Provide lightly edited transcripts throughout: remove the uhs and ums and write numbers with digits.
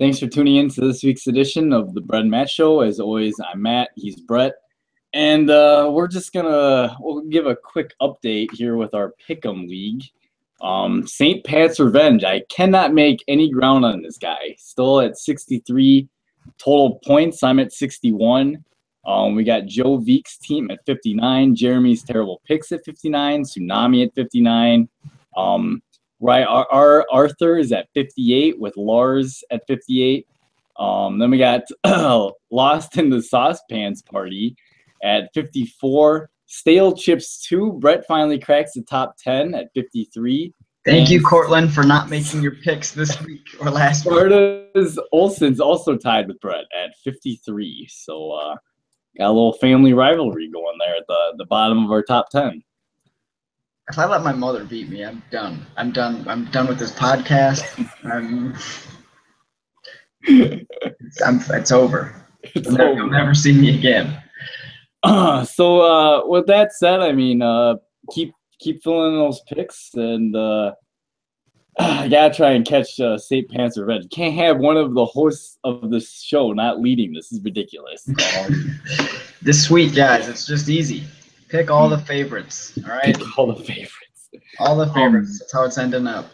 Thanks for tuning in to this week's edition of the Brett and Matt Show. As always, I'm Matt. He's Brett. And we'll give a quick update here with our Pick'em League. St. Pat's Revenge. I cannot make any ground on this guy. Still at 63 total points. I'm at 61. We got Joe Veek's team at 59. Jeremy's Terrible Picks at 59. Tsunami at 59. Right, our Arthur is at 58 with Lars at 58. Then we got Lost in the Saucepans Party at 54. Stale Chips 2. Brett finally cracks the top 10 at 53. Thank you, Cortland, for not making your picks this week or last week. Sparta's Olsen's also tied with Brett at 53. So got a little family rivalry going there at the bottom of our top 10. If I let my mother beat me, I'm done. I'm done with this podcast. It's over. You'll never see me again. So with that said, I mean, keep filling in those picks, and I gotta try and catch St. Pat's Revenge. Can't have one of the hosts of this show not leading. This is ridiculous. This week, guys, it's just easy. Pick all the favorites, all right? Pick all the favorites. All the favorites. That's how it's ending up.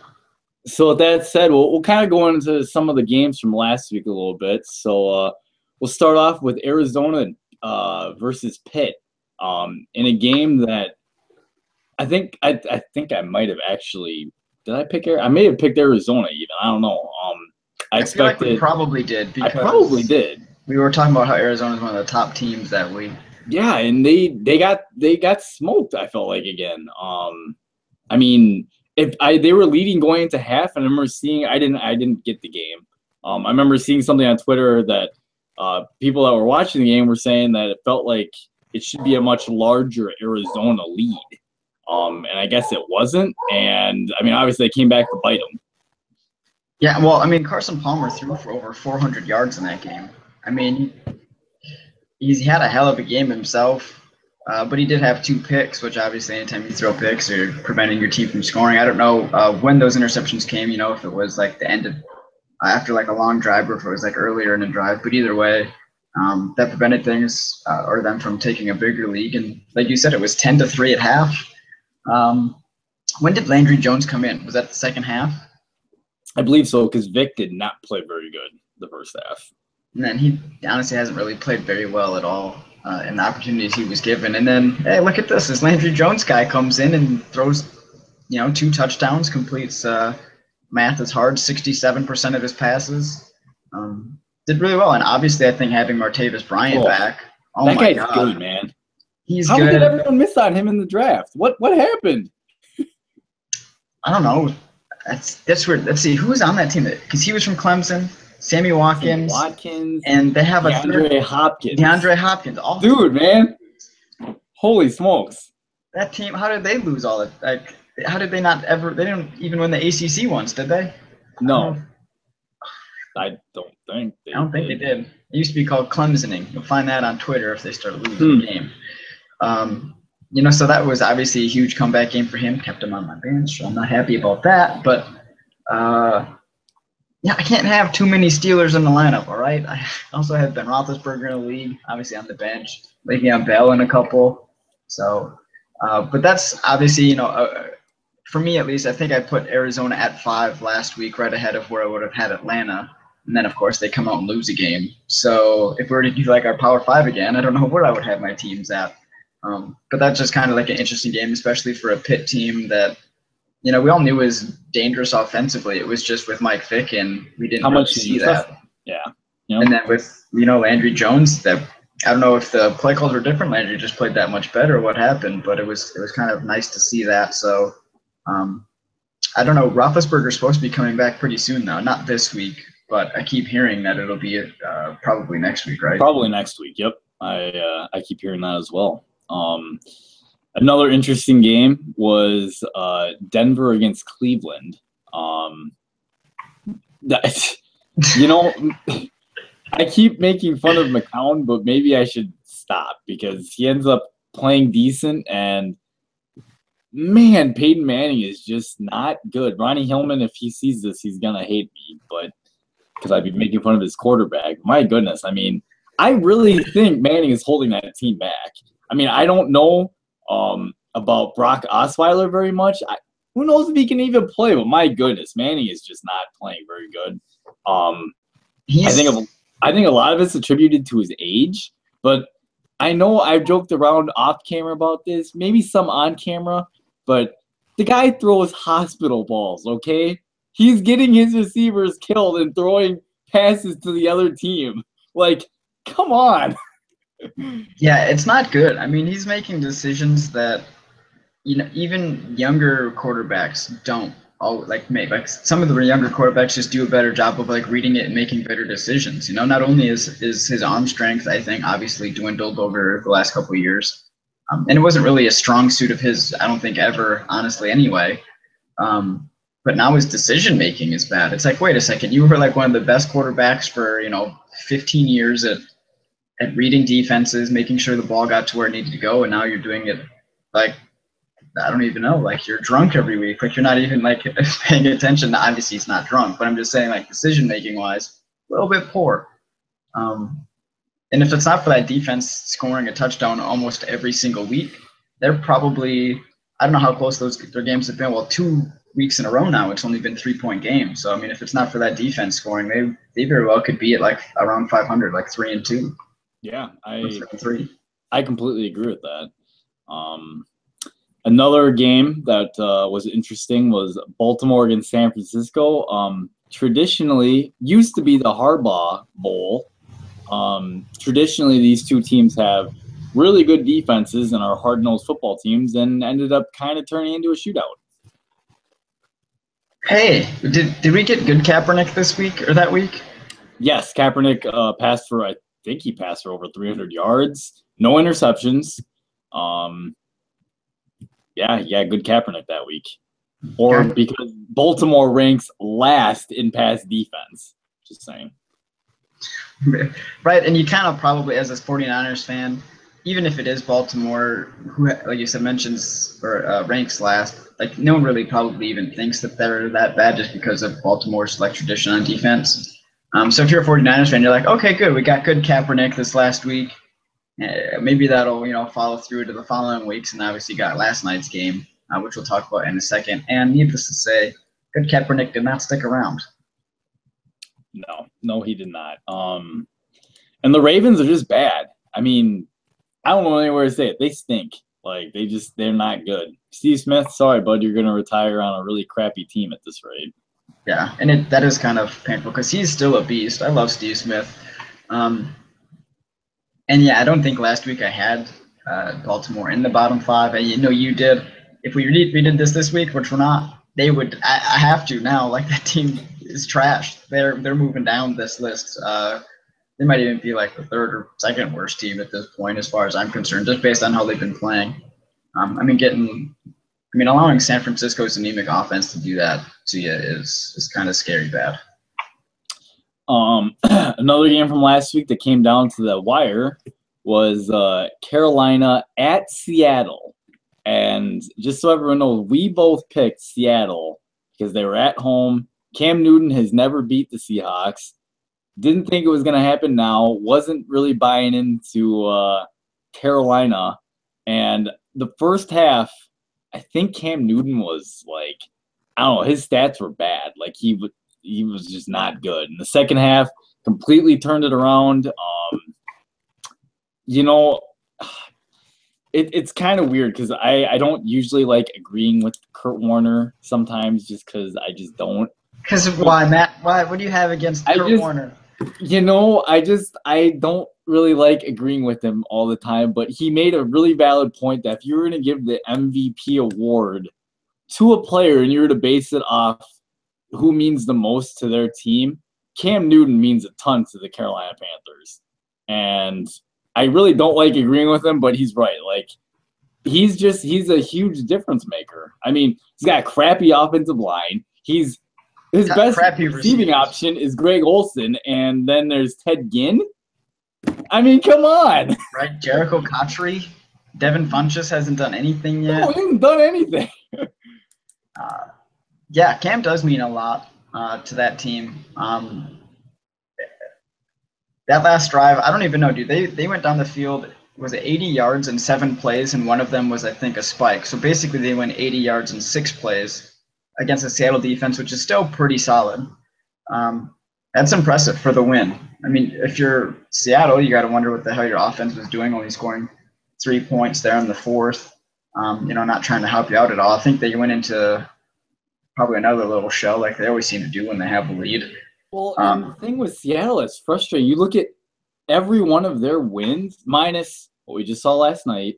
So with that said, we'll kind of go into some of the games from last week a little bit. So we'll start off with Arizona versus Pitt in a game that I think I might have actually – did I pick – I may have picked Arizona even. I don't know. I feel like we probably did. I probably did. We were talking about how Arizona is one of the top teams that week. Yeah, and they got smoked, I felt like, again. I mean, they were leading going into half, and I remember seeing I didn't get the game. I remember seeing something on Twitter that people that were watching the game were saying that it felt like it should be a much larger Arizona lead. And I guess it wasn't. And I mean, obviously they came back to bite them. Yeah, well, I mean, Carson Palmer threw for over 400 yards in that game. I mean, he's had a hell of a game himself, but he did have 2 picks, which obviously anytime you throw picks, you're preventing your team from scoring. I don't know when those interceptions came, if it was like the end of after like a long drive or if it was like earlier in the drive. But either way, that prevented things or them from taking a bigger lead. And like you said, it was 10-3 at half. When did Landry Jones come in? Was that the second half? I believe so, because Vic did not play very good the first half. And then he honestly hasn't really played very well at all in the opportunities he was given. And then, hey, look at this. This Landry Jones guy comes in and throws, 2 touchdowns, completes math is hard, 67% of his passes. Did really well. And obviously, I think having Martavis Bryant back. Oh, that my guy's God. good, man. He's How good. did everyone miss on him in the draft? What happened? I don't know. That's weird. Let's see. Who was on that team? Because he was from Clemson. Sammy Watkins, and they have DeAndre Hopkins. DeAndre Hopkins, dude, man, holy smokes! That team. How did they lose all it? Like, how did they not ever? They didn't even win the ACC once, did they? No, I don't think. I don't think they did. It used to be called Clemsoning. You'll find that on Twitter if they start losing the game. So that was obviously a huge comeback game for him. Kept him on my bench, so I'm not happy about that. But yeah, I can't have too many Steelers in the lineup, all right? I also had Ben Roethlisberger in the league, obviously on the bench, Le'Veon Bell in a couple. So, but that's obviously, for me at least, I think I put Arizona at 5 last week, right ahead of where I would have had Atlanta. And then, of course, they come out and lose a game. So if we were to do like our Power 5 again, I don't know where I would have my teams at. But that's just kind of like an interesting game, especially for a Pitt team that, we all knew was dangerous offensively. It was just with Mike Vick, and we didn't really see that. Yeah. And then with, Landry Jones, that I don't know if the play calls were different. Landry just played that much better. What happened? But it was kind of nice to see that. So I don't know. Roethlisberger's supposed to be coming back pretty soon, though. Not this week, but I keep hearing that it'll be probably next week, right? Probably next week. Yep. I keep hearing that as well. Another interesting game was Denver against Cleveland. I keep making fun of McCown, but maybe I should stop because he ends up playing decent. And, man, Peyton Manning is just not good. Ronnie Hillman, if he sees this, he's going to hate me. But because I'd be making fun of his quarterback. My goodness, I mean, I really think Manning is holding that team back. I mean, I don't know about Brock Osweiler very much. Who knows if he can even play? But my goodness, Manning is just not playing very good. I think a lot of it's attributed to his age, but I know I've joked around off camera about this, maybe some on camera, but the guy throws hospital balls, okay? He's getting his receivers killed and throwing passes to the other team. Like, come on. Yeah, it's not good. I mean, he's making decisions that even younger quarterbacks don't make. Like some of the younger quarterbacks just do a better job of like reading it and making better decisions. Not only is his arm strength, I think, obviously dwindled over the last couple of years, and it wasn't really a strong suit of his, I don't think, ever, honestly, anyway. But now his decision making is bad. It's like, wait a second, you were like one of the best quarterbacks for 15 years at reading defenses, making sure the ball got to where it needed to go, and now you're doing it like, I don't even know, like you're drunk every week. Like you're not even like paying attention. Obviously he's not drunk, but I'm just saying like decision making wise, a little bit poor. And if it's not for that defense scoring a touchdown almost every single week, they're probably, I don't know how close their games have been. Well, 2 weeks in a row now, it's only been 3-point games. So I mean, if it's not for that defense scoring, they very well could be at like around 500, like 3-2. Yeah, I completely agree with that. Another game that was interesting was Baltimore against San Francisco. Traditionally, used to be the Harbaugh Bowl. Traditionally, these two teams have really good defenses and are hard-nosed football teams, and ended up kind of turning into a shootout. Hey, did we get good Kaepernick this week or that week? Yes, Kaepernick passed for, I think he passed for over 300 yards, no interceptions. Yeah, good Kaepernick that week. Or because Baltimore ranks last in pass defense. Just saying. Right, and you kind of probably, as a 49ers fan, even if it is Baltimore, who, like you said, mentions or ranks last, like no one really probably even thinks that they're that bad just because of Baltimore's like tradition on defense. So if you're a 49ers fan, you're like, okay, good, we got good Kaepernick this last week. Maybe that'll follow through to the following weeks, and obviously you got last night's game, which we'll talk about in a second. And needless to say, good Kaepernick did not stick around. No, he did not. And the Ravens are just bad. I mean, I don't know anywhere to say it. They stink. Like they're not good. Steve Smith, sorry, bud, you're gonna retire on a really crappy team at this rate. Yeah, and that is kind of painful because he's still a beast. I love Steve Smith. And yeah, I don't think last week I had Baltimore in the bottom 5. And you did. If we did this week, which we're not, they would. I have to now. Like that team is trash. They're moving down this list. They might even be like the 3rd or 2nd worst team at this point, as far as I'm concerned, just based on how they've been playing. Allowing San Francisco's anemic offense to do that to you is kind of scary bad. Another game from last week that came down to the wire was Carolina at Seattle. And just so everyone knows, we both picked Seattle because they were at home. Cam Newton has never beat the Seahawks. Didn't think it was going to happen now. Wasn't really buying into Carolina. And the first half, I think Cam Newton was like, I don't know, his stats were bad. Like he was just not good. In the second half, completely turned it around. It's kind of weird because I don't usually like agreeing with Kurt Warner sometimes just because I just don't. Because why, Matt? Why? What do you have against Kurt Warner? I don't really like agreeing with him all the time, but he made a really valid point that if you were going to give the MVP award to a player and you were to base it off who means the most to their team, Cam Newton means a ton to the Carolina Panthers. And I really don't like agreeing with him, but he's right. Like, he's a huge difference maker. I mean, he's got a crappy offensive line. His best receiving option is Greg Olsen, and then there's Ted Ginn. I mean, come on. Right, Jericho Cotchery. Devin Funchess hasn't done anything yet. No, he hasn't done anything. Yeah, Cam does mean a lot to that team. that last drive, I don't even know, dude. They went down the field, was it 80 yards in 7 plays, and one of them was, I think, a spike. So basically, they went 80 yards in 6 plays against the Seattle defense, which is still pretty solid. That's impressive for the win. I mean, if you're Seattle, you got to wonder what the hell your offense was doing, only scoring 3 points there in the fourth. Not trying to help you out at all. I think they went into probably another little shell like they always seem to do when they have a lead. Well, and the thing with Seattle is frustrating. You look at every one of their wins, minus what we just saw last night,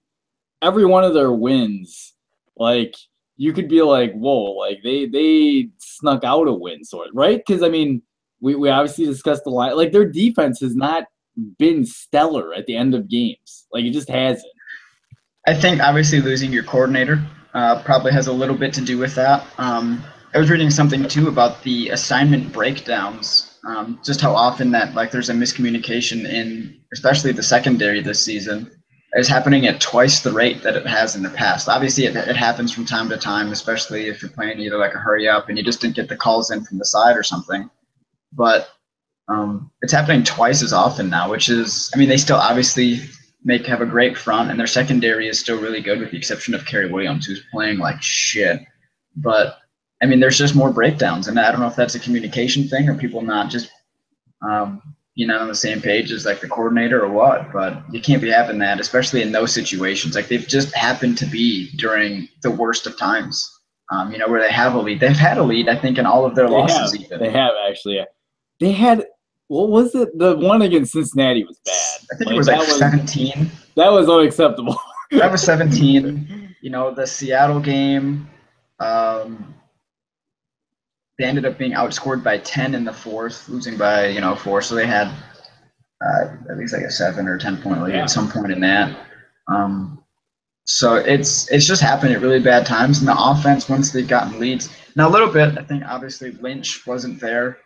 every one of their wins, like you could be like, whoa, like they snuck out a win, sort of, right? Because I mean, we obviously discussed the line. Like their defense has not been stellar at the end of games. Like it just hasn't. I think obviously losing your coordinator probably has a little bit to do with that. I was reading something too about the assignment breakdowns, just how often that like there's a miscommunication in especially the secondary this season. It's happening at twice the rate that it has in the past. Obviously, it happens from time to time, especially if you're playing either like a hurry up and you just didn't get the calls in from the side or something. But it's happening twice as often now, which is, I mean, they still obviously have a great front, and their secondary is still really good with the exception of Kerry Williams, who's playing like shit. But I mean, there's just more breakdowns, and I don't know if that's a communication thing or people not just on the same page as like the coordinator or what. But you can't be having that, especially in those situations. Like they've just happened to be during the worst of times. Where they have a lead. They've had a lead, I think, in all of their losses. They have actually. Yeah. They had. What was it? The one against Cincinnati was bad. I think it was like 17. That was unacceptable. That was 17. The Seattle game. They ended up being outscored by 10 in the fourth, losing by 4. So they had at least like a 7 or 10 point lead at some point in that. So it's just happened at really bad times. And the offense, once they've gotten leads, now a little bit, I think obviously Lynch wasn't there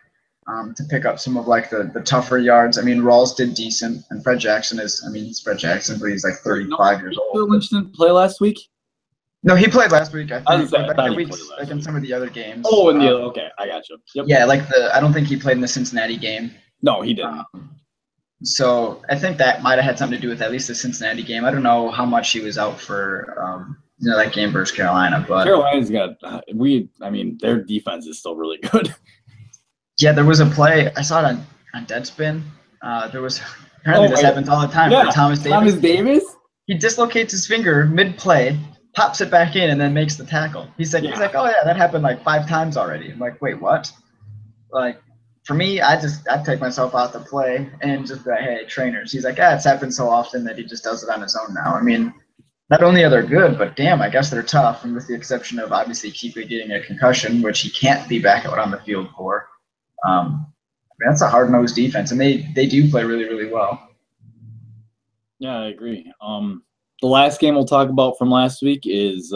to pick up some of like the tougher yards. I mean, Rawls did decent, and Fred Jackson he's Fred Jackson, but he's like 35 years old. Lynch didn't play last week? No, he played last week. I think like in some of the other games. Oh, in the other, okay, I got you. Yep. Yeah, I don't think he played in the Cincinnati game. No, he didn't. So I think that might have had something to do with at least the Cincinnati game. I don't know how much he was out for that game versus Carolina, but Carolina's got their defense is still really good. Yeah, there was a play I saw it on Deadspin. There was apparently this happens all the time. Yeah, Thomas Davis. He dislocates his finger mid-play, pops it back in, and then makes the tackle. He's like, oh yeah, that happened like 5 times already. I'm like, wait, what? Like, for me, I'd take myself out the play and just be like, hey, trainers. He's like, it's happened so often that he just does it on his own now. I mean, not only are they good, but damn, I guess they're tough. And with the exception of obviously Keefe getting a concussion, which he can't be back out on the field for. That's a hard-nosed defense, and they do play really, really well. Yeah, I agree. The last game we'll talk about from last week is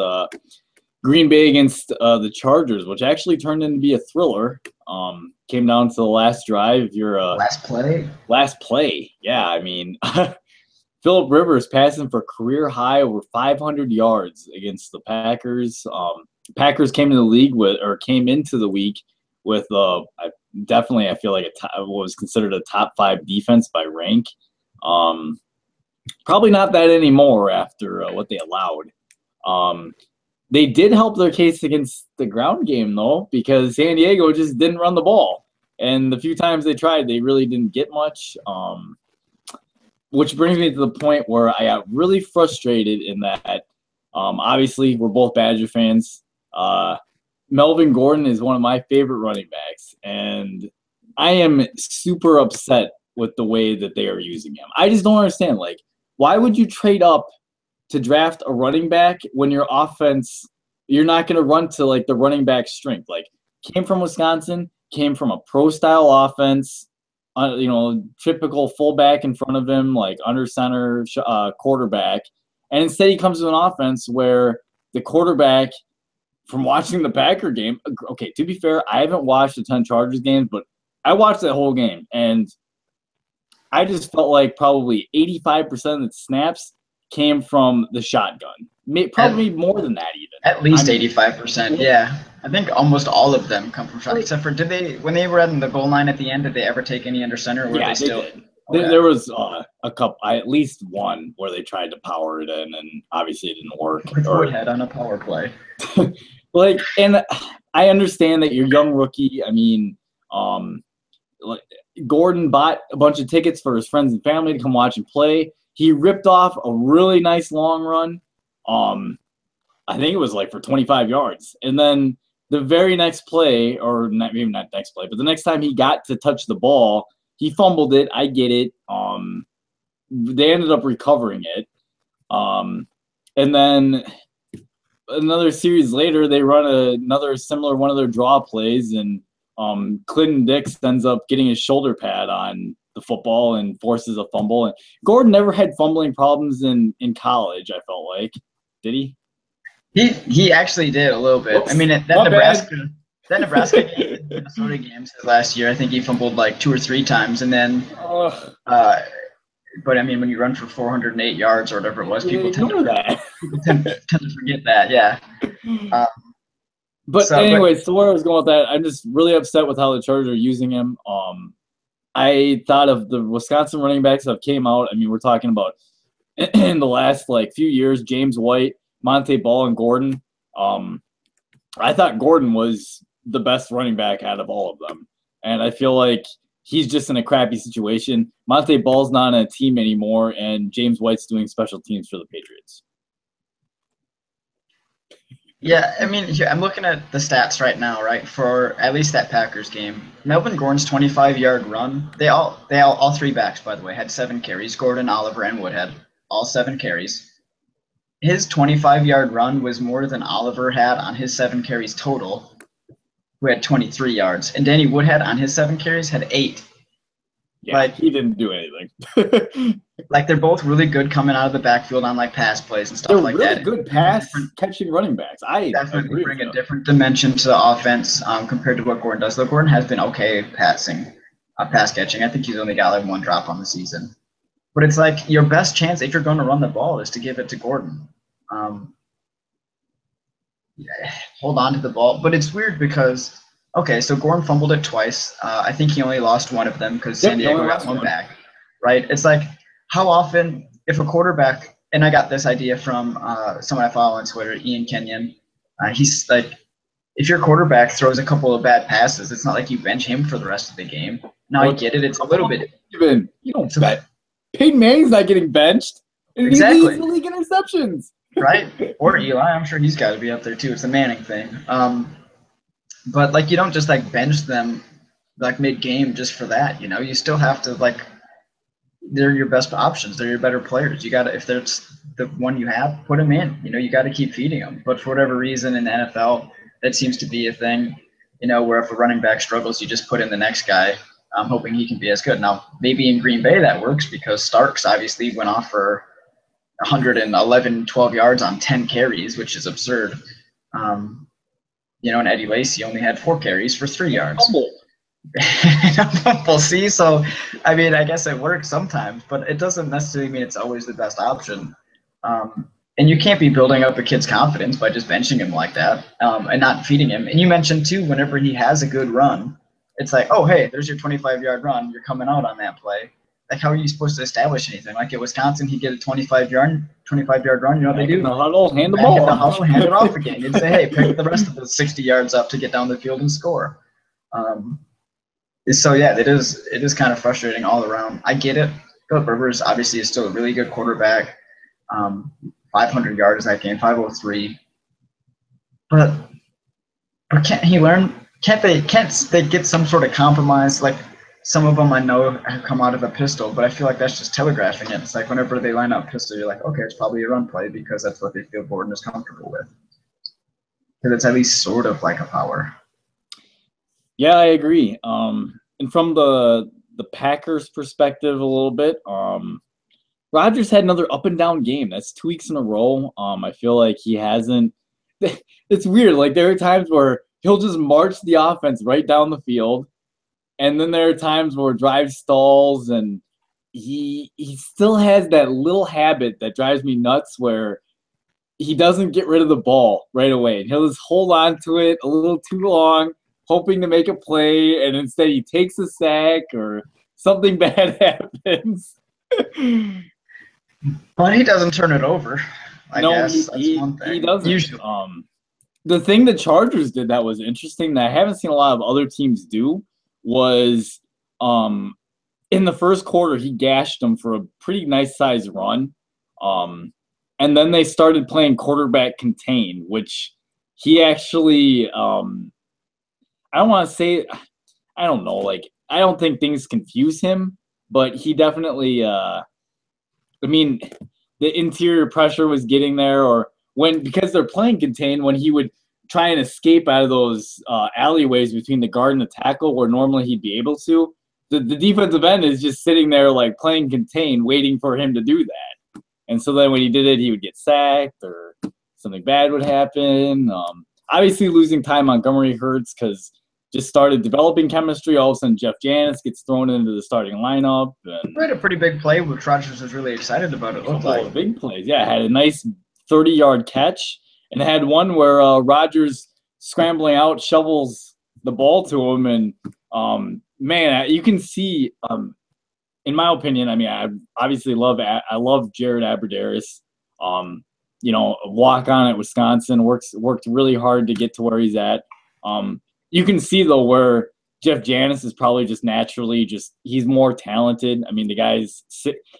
Green Bay against the Chargers, which actually turned into be a thriller. Came down to the last drive. Last play? Last play, yeah. I mean, Phillip Rivers passing for career high over 500 yards against the Packers. Packers came into the week with definitely, I feel like what was considered a top 5 defense by rank. Probably not that anymore after what they allowed. They did help their case against the ground game, though, because San Diego just didn't run the ball. And the few times they tried, they really didn't get much. Which brings me to the point where I got really frustrated in that, obviously, we're both Badger fans. Melvin Gordon is one of my favorite running backs, and I am super upset with the way that they are using him. I just don't understand. Like, why would you trade up to draft a running back when your offense, you're not going to run to like the running back strength? Like, came from Wisconsin, came from a pro-style offense, typical fullback in front of him, like under center quarterback, and instead he comes to an offense where the quarterback, from watching the Packer game, okay, to be fair, I haven't watched a ton of Chargers games, but I watched that whole game, and I just felt like probably 85% of the snaps came from the shotgun. Probably more than that even. At least 85%, yeah. I think almost all of them come from shotgun, except for when they were at the goal line at the end, did they ever take any under center? Or yeah, they still? Did. Okay. There was a couple, at least one where they tried to power it in, and obviously it didn't work. With Woodhead on a power play. Like, and I understand that you're a young rookie. I mean, like Gordon bought a bunch of tickets for his friends and family to come watch him play. He ripped off a really nice long run. I think it was like for 25 yards. And then the very next play, or not, maybe not next play, but the next time he got to touch the ball, he fumbled it. I get it. They ended up recovering it. And then another series later, they run another similar one of their draw plays, and Clinton Dix ends up getting his shoulder pad on the football and forces a fumble. And Gordon never had fumbling problems in college, I felt like. Did he? He actually did a little bit. Whoops, I mean, that Nebraska game, Minnesota games last year, I think he fumbled like 2 or 3 times, and then but I mean, when you run for 408 yards or whatever it was, people tend to forget that. Yeah. But anyways, so where I was going with that, I'm just really upset with how the Chargers are using him. I thought of the Wisconsin running backs that came out. I mean, we're talking about in the last like few years, James White, Monte Ball, and Gordon. I thought Gordon was the best running back out of all of them, and I feel like he's just in a crappy situation. Monte Ball's not on a team anymore, and James White's doing special teams for the Patriots. Yeah, I mean, I'm looking at the stats right now, right, for at least that Packers game. Melvin Gordon's 25-yard run, all 3 backs, by the way, had 7 carries, Gordon, Oliver, and Woodhead, all 7 carries. His 25-yard run was more than Oliver had on his 7 carries total, who had 23 yards. And Danny Woodhead on his 7 carries had 8. Yeah, like, he didn't do anything. Like, they're both really good coming out of the backfield on, like, pass plays and stuff like really that. They're really good pass-catching running backs. I definitely bring a different dimension to the offense compared to what Gordon does. Though Gordon has been okay pass catching. I think he's only got, like, 1 drop on the season. But it's like your best chance if you're going to run the ball is to give it to Gordon. Hold on to the ball. But it's weird because, okay, so Gordon fumbled it twice. I think he only lost one of them because San Diego got one back. Right? It's like how often if a quarterback, and I got this idea from someone I follow on Twitter, Ian Kenyon. He's like, if your quarterback throws a couple of bad passes, it's not like you bench him for the rest of the game. Now I get it. It's a little bit. You don't bet. Peyton Manning's not getting benched. Exactly. He's the league interceptions. Right? Or Eli. I'm sure he's got to be up there too. It's a Manning thing. But like you don't just like bench them like mid-game just for that. You know, you still have to like. They're your best options. They're your better players. You got to, if there's the one you have, put them in. You know, you got to keep feeding them. But for whatever reason in the NFL, that seems to be a thing. You know, where if a running back struggles, you just put in the next guy. I'm hoping he can be as good. Now, maybe in Green Bay that works because Starks obviously went off for 111, 12 yards on 10 carries, which is absurd. You know, and Eddie Lacy only had 4 carries for 3 yards. We'll see. So, I mean, I guess it works sometimes, but it doesn't necessarily mean it's always the best option. And you can't be building up a kid's confidence by just benching him like that and not feeding him. And you mentioned, too, whenever he has a good run, it's like, oh, hey, there's your 25-yard run. You're coming out on that play. Like, how are you supposed to establish anything? Like at Wisconsin, he get a 25-yard run. You know what they do? In the huddle, hand the ball off. Hand it off again. You'd say, hey, pick the rest of the 60 yards up to get down the field and score. So, yeah, it is kind of frustrating all around. I get it. Philip Rivers obviously is still a really good quarterback. 500 yards that game, 503. But can't he learn? Can't they get some sort of compromise? Like some of them I know have come out of a pistol, but I feel like that's just telegraphing it. It's like whenever they line up pistol, you're like, okay, it's probably a run play because that's what they feel Gordon is comfortable with. Because it's at least sort of like a power. Yeah, I agree. And from the Packers' perspective a little bit, Rodgers had another up and down game. That's 2 weeks in a row. I feel like he hasn't. It's weird. Like there are times where he'll just march the offense right down the field, and then there are times where drive stalls, and he still has that little habit that drives me nuts where he doesn't get rid of the ball right away. And he'll just hold on to it a little too long, hoping to make a play, and instead he takes a sack or something bad happens. But he doesn't turn it over. I No, guess that's one he thing. doesn't. Usually, The thing the Chargers did that was interesting that I haven't seen a lot of other teams do was in the first quarter he gashed them for a pretty nice sized run. And then they started playing quarterback contain, which he actually I don't want to say I don't know, like I don't think things confuse him, but he definitely I mean, the interior pressure was getting there, or when because they're playing contain, when he would try and escape out of those alleyways between the guard and the tackle, where normally he'd be able to, the defensive end is just sitting there like playing contain, waiting for him to do that. And so then when he did it, he would get sacked or something bad would happen. Obviously, losing Ty Montgomery hurts because just started developing chemistry. All of a sudden, Jeff Janis gets thrown into the starting lineup. And we had a pretty big play, which Rodgers was really excited about. It looked like big plays. Yeah, had a nice 30-yard catch, and had one where Rodgers scrambling out shovels the ball to him, and man, you can see. In my opinion, I mean, I obviously love Jared Abbrederis. Walk on at Wisconsin, worked really hard to get to where he's at. You can see though where Jeff Janis is probably just naturally he's more talented. I mean, the guy's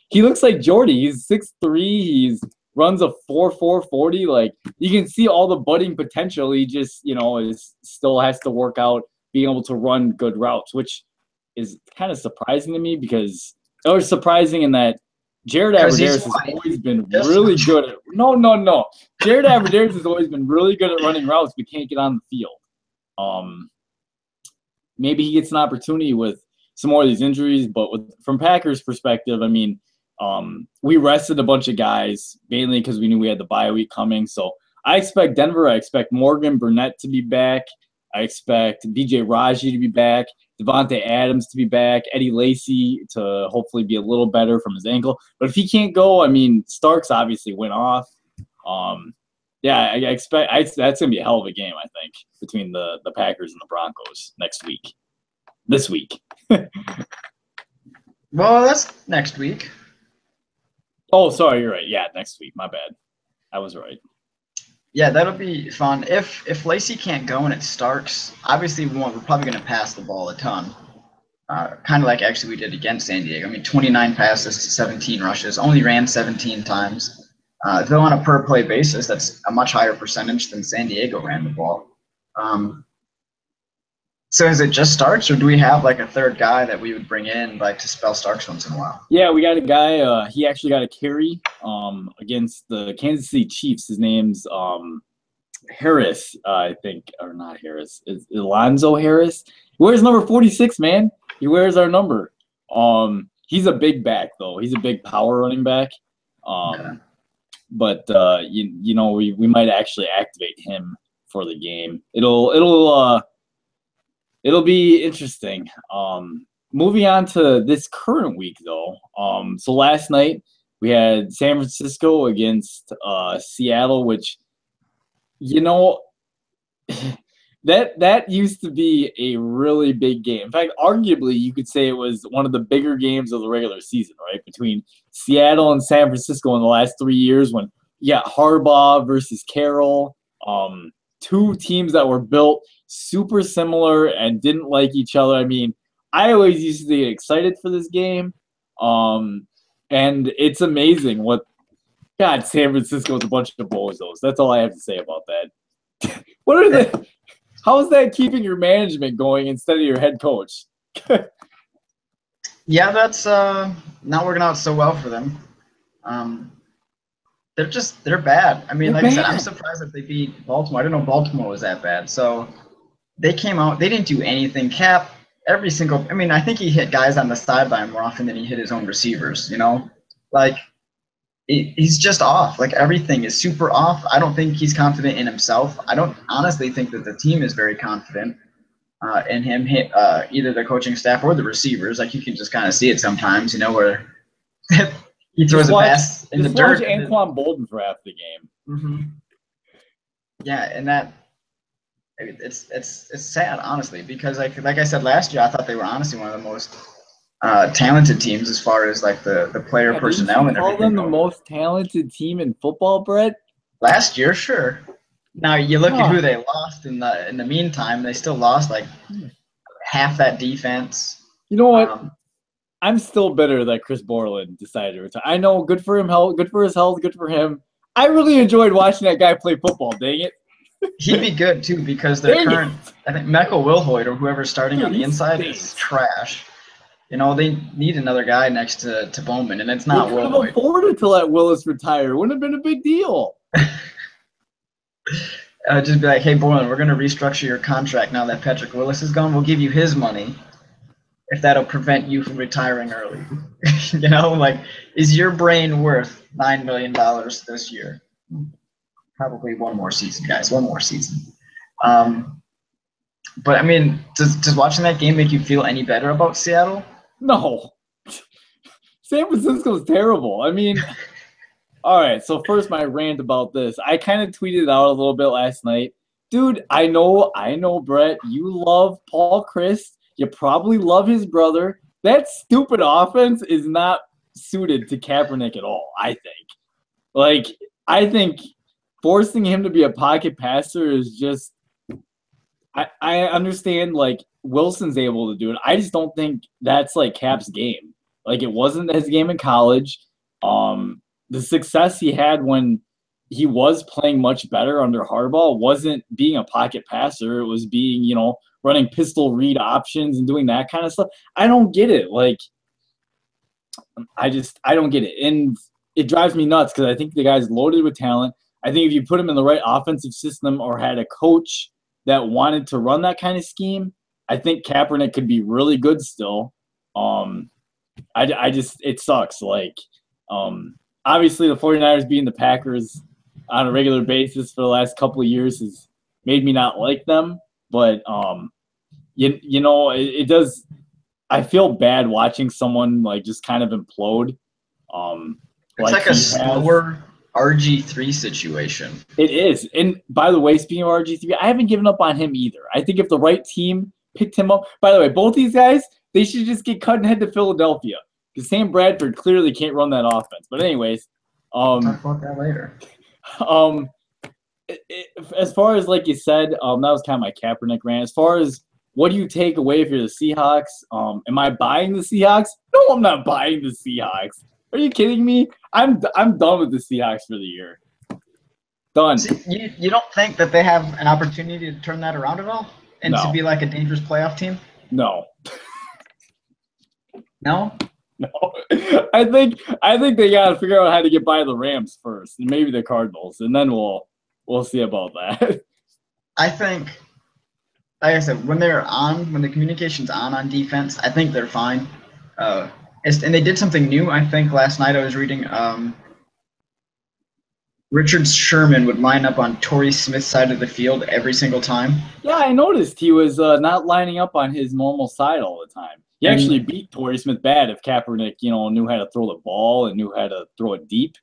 he looks like Jordy. He's 6'3". He's runs a 4.4 40. Like you can see all the budding potential. He just is still has to work out being able to run good routes, which is kind of surprising to me because it was surprising in that Jared Abbrederis has always been really good at no. Jared Abbrederis has always been really good at running routes, but can't get on the field. Maybe he gets an opportunity with some more of these injuries, but from Packers' perspective, I mean, we rested a bunch of guys mainly because we knew we had the bye week coming. So I expect Denver. I expect Morgan Burnett to be back. I expect B.J. Raji to be back. Devontae Adams to be back. Eddie Lacy to hopefully be a little better from his ankle. But if he can't go, I mean, Starks obviously went off. I expect that's going to be a hell of a game, I think, between the Packers and the Broncos this week. Well, that's next week. Oh, sorry, you're right. Yeah, next week. My bad. I was right. Yeah, that'll be fun. If Lacy can't go and it Starks, obviously we're probably going to pass the ball a ton. Kind of like actually we did against San Diego. I mean, 29 passes to 17 rushes, only ran 17 times. Though on a per-play basis, that's a much higher percentage than San Diego ran the ball. So is it just Starks, or do we have like a third guy that we would bring in like to spell Starks once in a while? Yeah, we got a guy. He actually got a carry against the Kansas City Chiefs. His name's Harris, I think, or not Harris. It's Alonzo Harris. He wears number 46, man. He wears our number. He's a big back though. He's a big power running back. But we might actually activate him for the game. It'll be interesting. Moving on to this current week though. So last night we had San Francisco against Seattle, which that used to be a really big game. In fact, arguably you could say it was one of the bigger games of the regular season, right? Between Seattle and San Francisco in the last 3 years, when you got Harbaugh versus Carroll, two teams that were built super similar and didn't like each other. I mean, I always used to get excited for this game. And it's amazing San Francisco's a bunch of bozos. That's all I have to say about that. How is that keeping your management going instead of your head coach? Yeah, that's not working out so well for them. They're bad. I mean, I said, I'm surprised that they beat Baltimore. I didn't know Baltimore was that bad. So they came out, they didn't do anything. Cap, I think he hit guys on the sideline more often than he hit his own receivers, Like, he's just off. Like, everything is super off. I don't think he's confident in himself. I don't honestly think that the team is very confident in him, either the coaching staff or the receivers. Like, you can just kind of see it sometimes, where he throws a pass in the dirt. Just watch Anquan Bolden for half the game. Mm-hmm. Yeah, and it's sad, honestly, because like I said last year, I thought they were honestly one of the most talented teams as far as like the player Yeah, didn't personnel you and call everything them the goes. most talented team in football, Brett? Last year, sure. Now you look at Huh. who they lost in the meantime, they still lost like half that defense. You know what? Um, I'm still bitter that Chris Borland decided to retire. I know, good for him, good for his health, good for him. I really enjoyed watching that guy play football. Dang it! he'd be good too because their Dang it, current, I think Michael Wilhoit or whoever's starting dude, on the he inside is stinks. trash. They need another guy next to Bowman, and it's They not could have Wilhoit. afforded to let Willis retire. Wouldn't have been a big deal. Just be like, hey, Borland, we're going to restructure your contract now that Patrick Willis is gone. We'll give you his money if that'll prevent you from retiring early. Like, is your brain worth $9 million this year? Probably one more season, guys. One more season. But I mean, does watching that game make you feel any better about Seattle? No, San Francisco's terrible. I mean, all right. So first, my rant about this. I kind of tweeted it out a little bit last night, dude. I know, Brett. You love Paul Christ. You probably love his brother. That stupid offense is not suited to Kaepernick at all. I think. Like, I think forcing him to be a pocket passer is just. I understand like Wilson's able to do it. I just don't think that's like Cap's game. Like it wasn't his game in college. The success he had when he was playing much better under Harbaugh wasn't being a pocket passer. It was being, running pistol read options and doing that kind of stuff. I don't get it. Like I don't get it. And it drives me nuts because I think the guy's loaded with talent. I think if you put him in the right offensive system or had a coach that wanted to run that kind of scheme, I think Kaepernick could be really good still. I just, it sucks. Like, obviously the 49ers beating the Packers on a regular basis for the last couple of years has made me not like them. But, it does, I feel bad watching someone like just kind of implode. It's Like like a he has. slower RG3 situation. It is. And by the way, speaking of RG3, I haven't given up on him either. I think if the right team picked him up, by the way, both these guys, they should just get cut and head to Philadelphia because Sam Bradford clearly can't run that offense. But anyways, We'll talk about that later. um, as far as like you said, that was kind of my Kaepernick rant. As far as what do you take away if you're the Seahawks? Am I buying the Seahawks? No, I'm not buying the Seahawks. Are you kidding me? I'm done with the Seahawks for the year. Done. See, you don't think that they have an opportunity to turn that around at all and to No. be like a dangerous playoff team? No. No? No. I think they got to figure out how to get by the Rams first, and maybe the Cardinals, and then we'll see about that. I think, like I said, when the communication's on defense, I think they're fine. And they did something new. I think last night I was reading Richard Sherman would line up on Torrey Smith's side of the field every single time. Yeah, I noticed he was not lining up on his normal side all the time. He actually beat Torrey Smith bad if Kaepernick, knew how to throw the ball and knew how to throw it deep.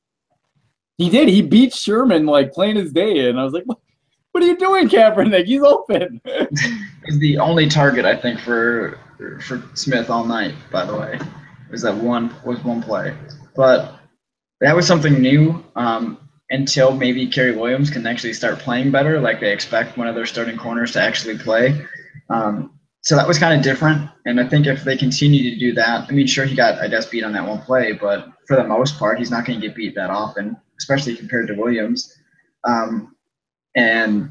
He did. He beat Sherman like plain as day, and I was like, "What are you doing, Kaepernick? He's open." He's the only target I think for Smith all night. By the way, was one play, but that was something new. Until maybe Kerry Williams can actually start playing better, like they expect one of their starting corners to actually play. So that was kind of different. And I think if they continue to do that, I mean, sure, he got, I guess, beat on that one play, but for the most part, he's not going to get beat that often, especially compared to Williams. And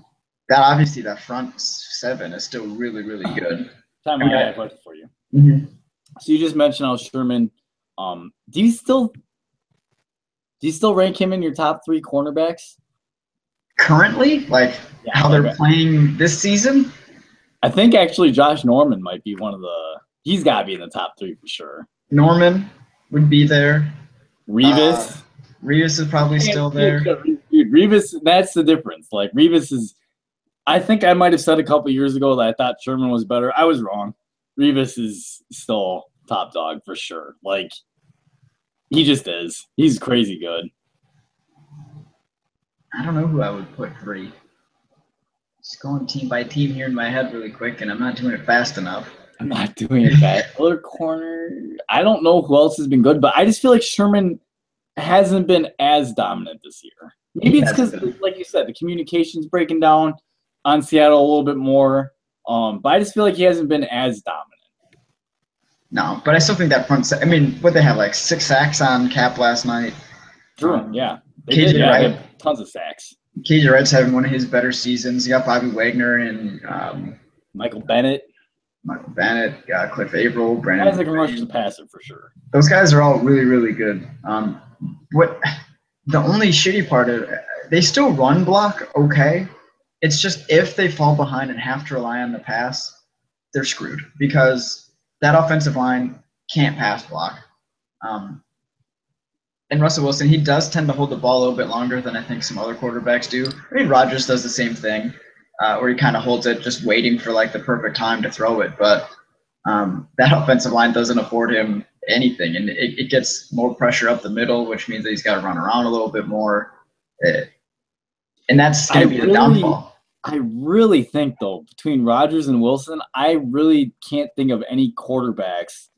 that obviously that front seven is still really, really good. I have a question for you. Mm-hmm. So you just mentioned how Sherman. Do you still rank him in your top 3 cornerbacks? Currently, how they're playing this season? I think actually Josh Norman might be one of the – he's got to be in the top 3 for sure. Norman would be there. Revis. Revis is probably still there. Dude, Revis, that's the difference. Like, Revis is – I think I might have said a couple years ago that I thought Sherman was better. I was wrong. Revis is still top dog for sure. Like, he just is. He's crazy good. I don't know who I would put 3. Just going team by team here in my head really quick, and I'm not doing it fast enough. I'm not doing it bad. Other corner, I don't know who else has been good, but I just feel like Sherman hasn't been as dominant this year. Maybe it's because, like you said, the communication's breaking down on Seattle a little bit more. But I just feel like he hasn't been as dominant. No, but I still think that front. I mean, what they have like 6 sacks on Cap last night. True. Yeah. They KJ did. Yeah, Wright, they had tons of sacks. KJ Wright's having one of his better seasons. You got Bobby Wagner and Michael Bennett. Cliff Averill, Brandon. Guys that can rush the passer for sure. Those guys are all really, really good. What the only shitty part of it, they still run block okay. It's just if they fall behind and have to rely on the pass, they're screwed because that offensive line can't pass block. And Russell Wilson, he does tend to hold the ball a little bit longer than I think some other quarterbacks do. I mean, Rodgers does the same thing, where he kind of holds it just waiting for like the perfect time to throw it. But that offensive line doesn't afford him anything, and it gets more pressure up the middle, which means that he's got to run around a little bit more. And that's going to be the downfall. I really think, though, between Rodgers and Wilson, I really can't think of any quarterbacks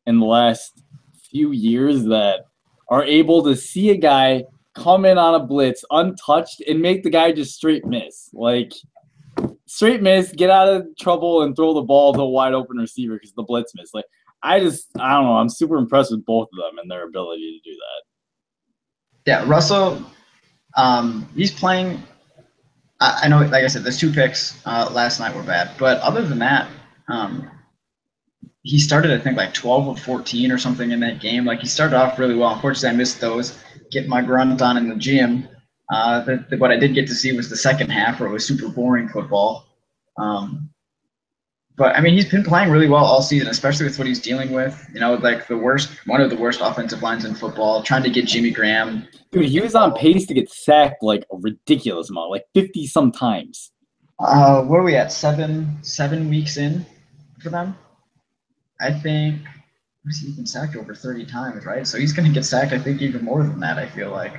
in the last few years that are able to see a guy come in on a blitz untouched and make the guy just straight miss. Like, straight miss, get out of trouble, and throw the ball to a wide-open receiver because the blitz missed. Like, I don't know. I'm super impressed with both of them and their ability to do that. Yeah, Russell, he's playing – I know, like I said, those 2 picks last night were bad. But other than that, he started, I think, like 12 of 14 or something in that game. Like, he started off really well. Unfortunately, I missed those. Get my grunt on in the gym. What I did get to see was the second half where it was super boring football. But, I mean, he's been playing really well all season, especially with what he's dealing with. You know, like one of the worst offensive lines in football, trying to get Jimmy Graham. Dude, he was on pace to get sacked like a ridiculous amount, like 50-some times. Where are we at? 7 weeks in for them? I think he's been sacked over 30 times, right? So he's going to get sacked, I think, even more than that, I feel like.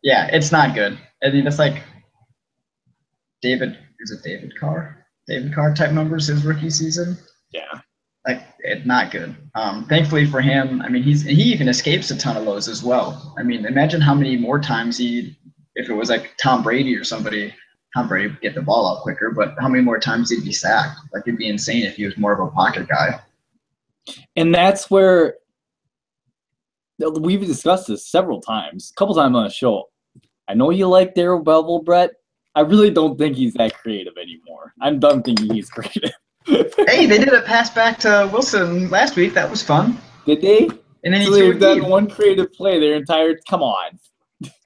Yeah, it's not good. I mean, it's like David Carr? David Carr type numbers his rookie season. Yeah. Like, it's not good. Thankfully for him, I mean, he even escapes a ton of those as well. I mean, imagine how many more times if it was like Tom Brady or somebody, Tom Brady would get the ball out quicker, but how many more times he'd be sacked? Like, it'd be insane if he was more of a pocket guy. And that's where we've discussed this several times, a couple times on the show. I know you like Darrell Bevell, Brett. I really don't think he's that creative anymore. I'm done thinking he's creative. Hey, they did a pass back to Wilson last week. That was fun. Did they? And then so they've done one creative play their entire – come on.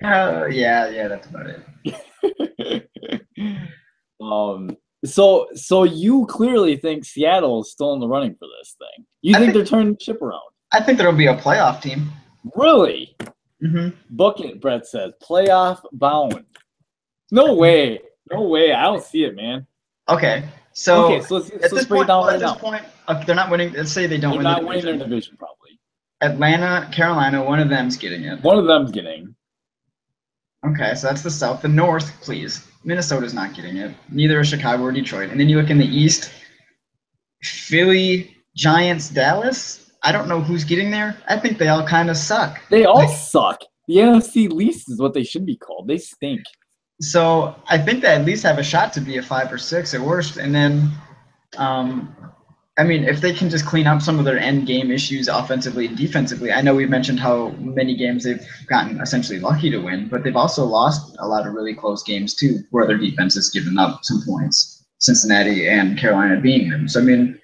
Yeah, that's about it. So you clearly think Seattle is still in the running for this thing. You think they're turning the ship around? I think there'll be a playoff team. Really? Mm-hmm. Book it, Brett says. Playoff bound. No way. I don't see it, man. Okay. So let's break it down right now. At this point, they're not winning. Let's say they don't win. They're not winning their division, probably. Atlanta, Carolina, one of them's getting it. One of them's getting. Okay, so that's the South. The North, please. Minnesota's not getting it. Neither is Chicago or Detroit. And then you look in the East, Philly, Giants, Dallas. I don't know who's getting there. I think they all kind of suck. They all suck. The NFC least is what they should be called. They stink. So I think they at least have a shot to be a 5 or 6 at worst. And then, I mean, if they can just clean up some of their end game issues offensively and defensively, I know we've mentioned how many games they've gotten essentially lucky to win, but they've also lost a lot of really close games too, where their defense has given up some points, Cincinnati and Carolina being them. So, I mean,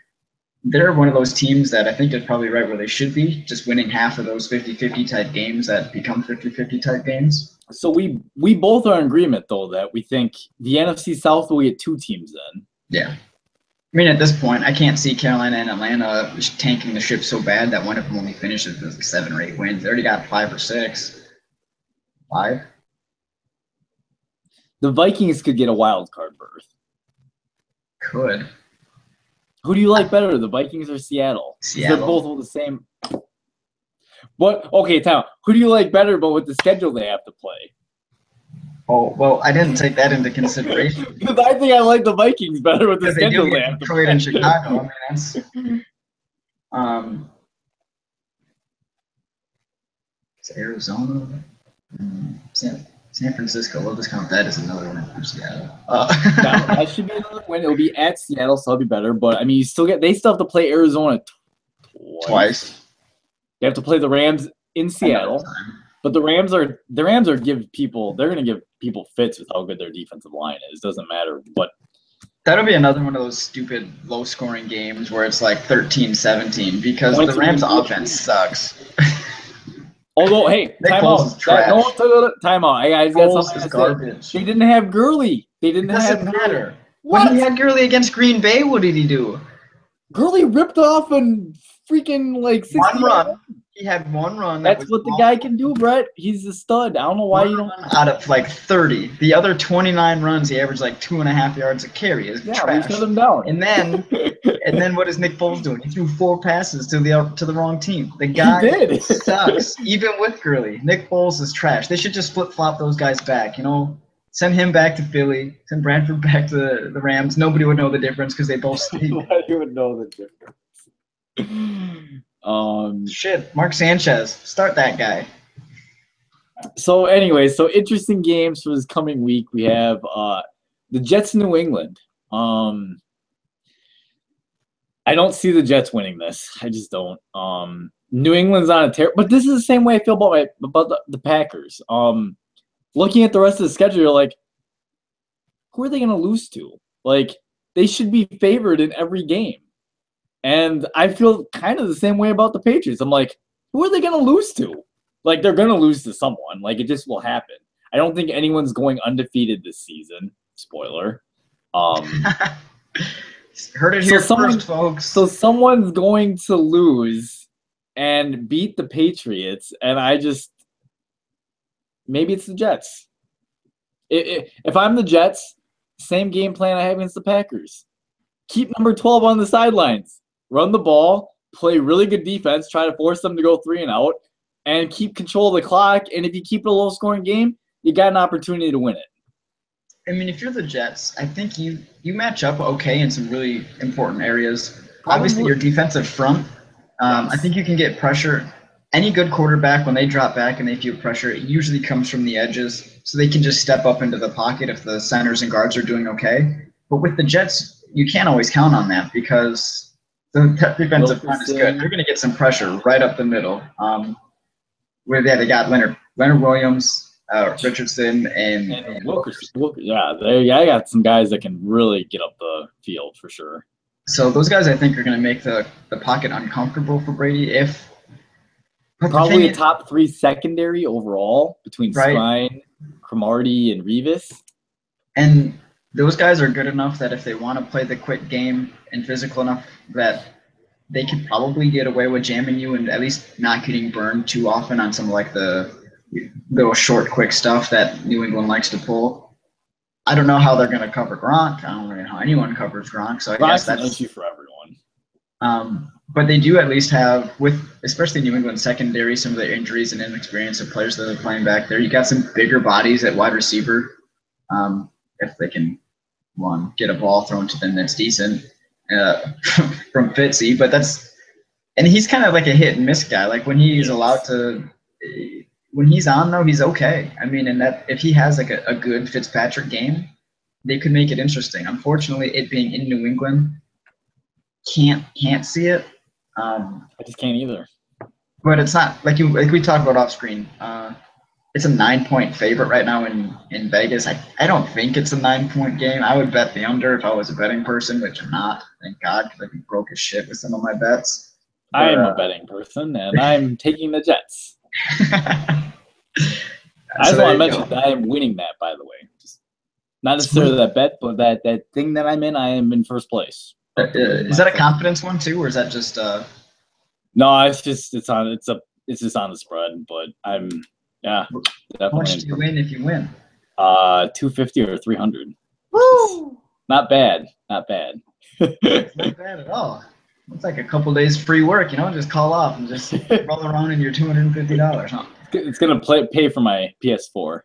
they're one of those teams that I think is probably right where they should be, just winning half of those 50-50 type games that become 50-50 type games. So we both are in agreement, though, that we think the NFC South will get 2 teams in. Yeah. I mean, at this point, I can't see Carolina and Atlanta tanking the ship so bad that one of them only finishes with 7 or 8 wins. They already got 5 or 6. 5? The Vikings could get a wild card berth. Could. Who do you like better, the Vikings or Seattle? Seattle. They're both the same. What? Okay, Tom. Who do you like better, but with the schedule they have to play? Oh, well, I didn't take that into consideration Because I think I like the Vikings better with the because they do schedule they get have to Detroit and play. Chicago. I mean, that's um, it's Arizona, San Francisco. We'll just count that as another one for Seattle. That should be another win. It'll be at Seattle, so that'll be better. But I mean, they still have to play Arizona twice. Twice. They have to play the Rams in Another Seattle. time. But they're gonna give people fits with how good their defensive line is. Doesn't matter. But That'll be another one of those stupid low-scoring games where it's like 13-17 because the Rams' offense sucks. although, hey, Nick Foles is trash. Timeout. Hey, I got something Foles is to say. garbage. They didn't have Gurley. They didn't It doesn't have matter. What? When he had Gurley against Green Bay, what did he do? Gurley ripped off and freaking like 60 One run. He had one run. That's what the guy can do, Brett. He's a stud. I don't know why you don't. Out of like 30, the other 29 runs, he averaged like 2.5 yards a carry. Is trash. We shut him down. And then what is Nick Foles doing? He threw 4 passes to the wrong team. The guy sucks. Even with Gurley, Nick Foles is trash. They should just flip flop those guys back. Send him back to Philly. Send Bradford back to the Rams. Nobody would know the difference because they both stink. Nobody would know the difference. Shit, Mark Sanchez, start that guy. So anyway, interesting games for this coming week. We have the Jets in New England. I don't see the Jets winning this. I just don't. New England's on a tear, but this is the same way I feel about the Packers. Looking at the rest of the schedule, you're like, who are they going to lose to? Like, they should be favored in every game. And I feel kind of the same way about the Patriots. I'm like, who are they going to lose to? Like, they're going to lose to someone. Like, it just will happen. I don't think anyone's going undefeated this season. Spoiler. Heard it here first, folks. So someone's going to lose and beat the Patriots, and maybe it's the Jets. If I'm the Jets, same game plan I have against the Packers. Keep number 12 on the sidelines. Run the ball, play really good defense, try to force them to go 3 and out, and keep control of the clock. And if you keep it a low-scoring game, you got an opportunity to win it. I mean, if you're the Jets, I think you match up okay in some really important areas. Probably. Obviously, your defensive front. Yes. I think you can get pressure. Any good quarterback, when they drop back and they feel pressure, it usually comes from the edges, so they can just step up into the pocket if the centers and guards are doing okay. But with the Jets, you can't always count on that because the defensive front is good. They're going to get some pressure right up the middle. They got Leonard Williams, Richardson, and Wilkerson. I got some guys that can really get up the field for sure. So those guys, I think, are going to make the pocket uncomfortable for Brady. Probably a top 3 secondary overall between Stein, Cromartie, and Revis. And those guys are good enough that if they want to play the quick game and physical enough that they could probably get away with jamming you and at least not getting burned too often on some like the short, quick stuff that New England likes to pull. I don't know how they're going to cover Gronk. I don't know how anyone covers Gronk. So I guess that's an issue for everyone. But they do at least have, especially New England secondary, some of their injuries and inexperience of players that are playing back there. You got some bigger bodies at wide receiver. If they can, get a ball thrown to them that's decent from Fitzy. But and he's kind of like a hit and miss guy. Like when he's allowed to, when he's on though, he's okay. I mean, and that if he has like a good Fitzpatrick game, they could make it interesting. Unfortunately, it being in New England, can't see it. I just can't either. But it's not like we talked about off screen. It's a 9-point favorite right now in Vegas. I don't think it's a 9-point game. I would bet the under if I was a betting person, which I'm not. Thank God, because I'd be broke as shit with some of my bets. But, I am a betting person, and I'm taking the Jets. I just want to mention that I am winning that, by the way. Just not necessarily that bet, but that thing that I'm in, I am in first place. Is that a confidence one too, or is that just? No, it's just on the spread, but I'm. Yeah, definitely. How much do you win if you win? 250 or 300. Woo! Not bad. Not bad. It's not bad at all. It's like a couple days free work, just call off and just roll around in your $250, huh? It's gonna pay for my PS4.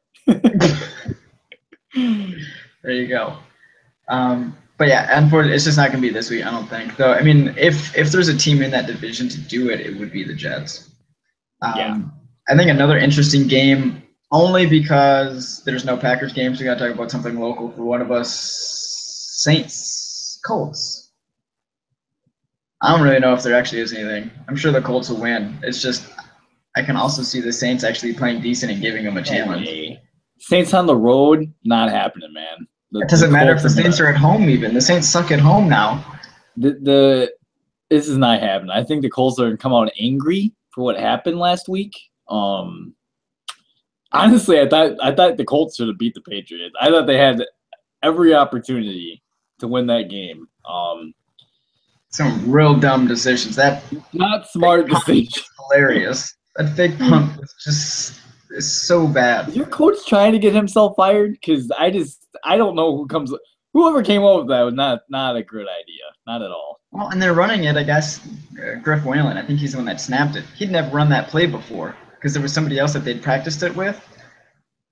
There you go. But yeah, unfortunately, it's just not going to be this week, I don't think. Though, I mean, if there's a team in that division to do it, it would be the Jets. Yeah. I think another interesting game, only because there's no Packers games, we got to talk about something local for one of us. Saints, Colts. I don't really know if there actually is anything. I'm sure the Colts will win. It's just I can also see the Saints actually playing decent and giving them a challenge. Hey. Saints on the road, not happening, man. It doesn't matter if the Saints are at home even. The Saints suck at home now. This is not happening. I think the Colts are going to come out angry for what happened last week. Honestly, I thought the Colts should have beat the Patriots. I thought they had every opportunity to win that game. Some real dumb decisions. That not smart decision. Hilarious. That fake punt was just so bad. Is your coach trying to get himself fired? Because I don't know whoever came up with that was not a good idea. Not at all. Well, and they're running it, I guess, Griff Whalen. I think he's the one that snapped it. He'd never run that play before because there was somebody else that they'd practiced it with.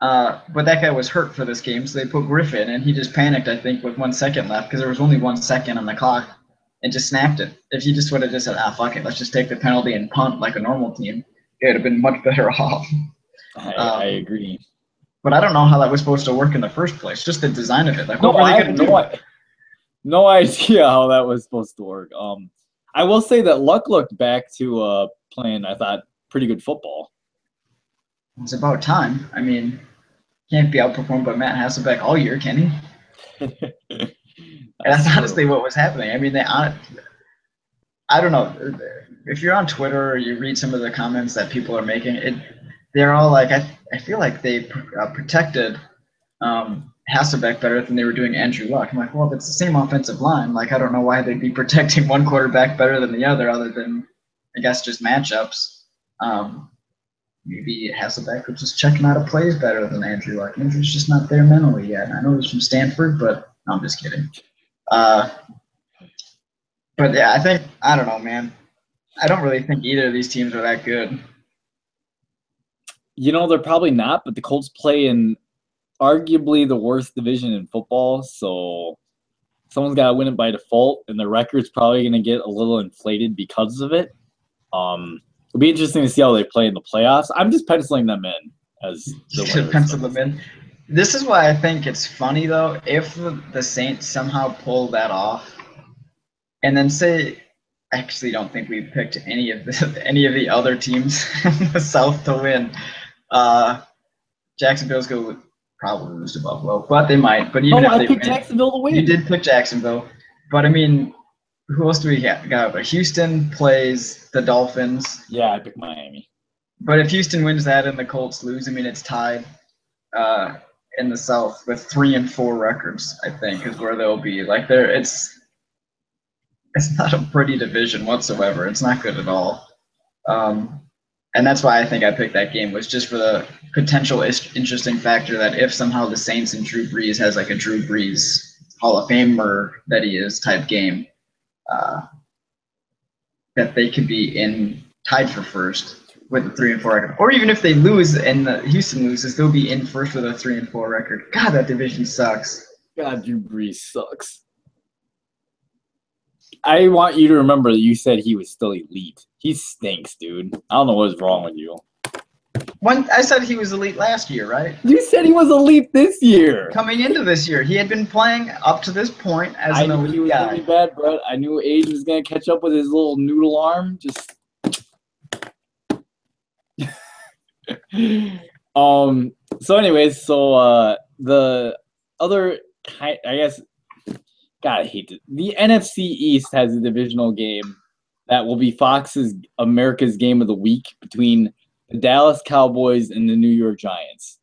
But that guy was hurt for this game, so they put Griff in, and he just panicked, I think, with 1 second left because there was only 1 second on the clock and just snapped it. If he just would have just said, fuck it, let's just take the penalty and punt like a normal team, it would have been much better off. I agree. But I don't know how that was supposed to work in the first place, just the design of it. Like, no, I have no idea how that was supposed to work. I will say that Luck looked back to playing, I thought, pretty good football. It's about time. I mean, can't be outperformed by Matt Hasselbeck all year, can he? That's honestly what was happening. I mean, I don't know. If you're on Twitter or you read some of the comments that people are making, they're all like, I feel like they protected Hasselbeck better than they were doing Andrew Luck. I'm like, well, if it's the same offensive line, like, I don't know why they'd be protecting one quarterback better than the other than, I guess, just matchups. Maybe Hasselbeck was just checking out of plays better than Andrew Luck. Andrew's just not there mentally yet. I know he's from Stanford, but no, I'm just kidding. But yeah, I don't know, man. I don't really think either of these teams are that good. You know, they're probably not, but the Colts play in arguably the worst division in football, so someone's got to win it by default, and their record's probably going to get a little inflated because of it. It'll be interesting to see how they play in the playoffs. I'm just penciling them in as the winners. Pencil them in. This is why I think it's funny, though, if the Saints somehow pull that off, and then say, I actually don't think we picked any of the other teams in the South to win. Jacksonville's going to probably lose to Buffalo, but they might. But even if I they picked win, Jacksonville to win. You did pick Jacksonville, but I mean, who else do we got? But Houston plays the Dolphins. Yeah, I picked Miami. But if Houston wins that and the Colts lose, I mean, it's tied in the South with 3-4 records. I think is where they'll be. Like it's not a pretty division whatsoever. It's not good at all. And that's why I think I picked that game, was just for the potential interesting factor that if somehow the Saints and Drew Brees has like a Drew Brees Hall of Famer that he is type game, that they could be tied for first with a 3-4 record. Or even if they lose and Houston loses, they'll be in first with a 3-4 record. God, that division sucks. God, Drew Brees sucks. I want you to remember that you said he was still elite. He stinks, dude. I don't know what's wrong with you. I said he was elite last year, right? You said he was elite this year. Coming into this year, he had been playing up to this point as an elite guy. I knew he was going to be bad, Brett. I knew Age was going to catch up with his little noodle arm. Just So, anyways, the other, I guess. God, I hate it. The NFC East has a divisional game that will be Fox's America's Game of the Week between the Dallas Cowboys and the New York Giants.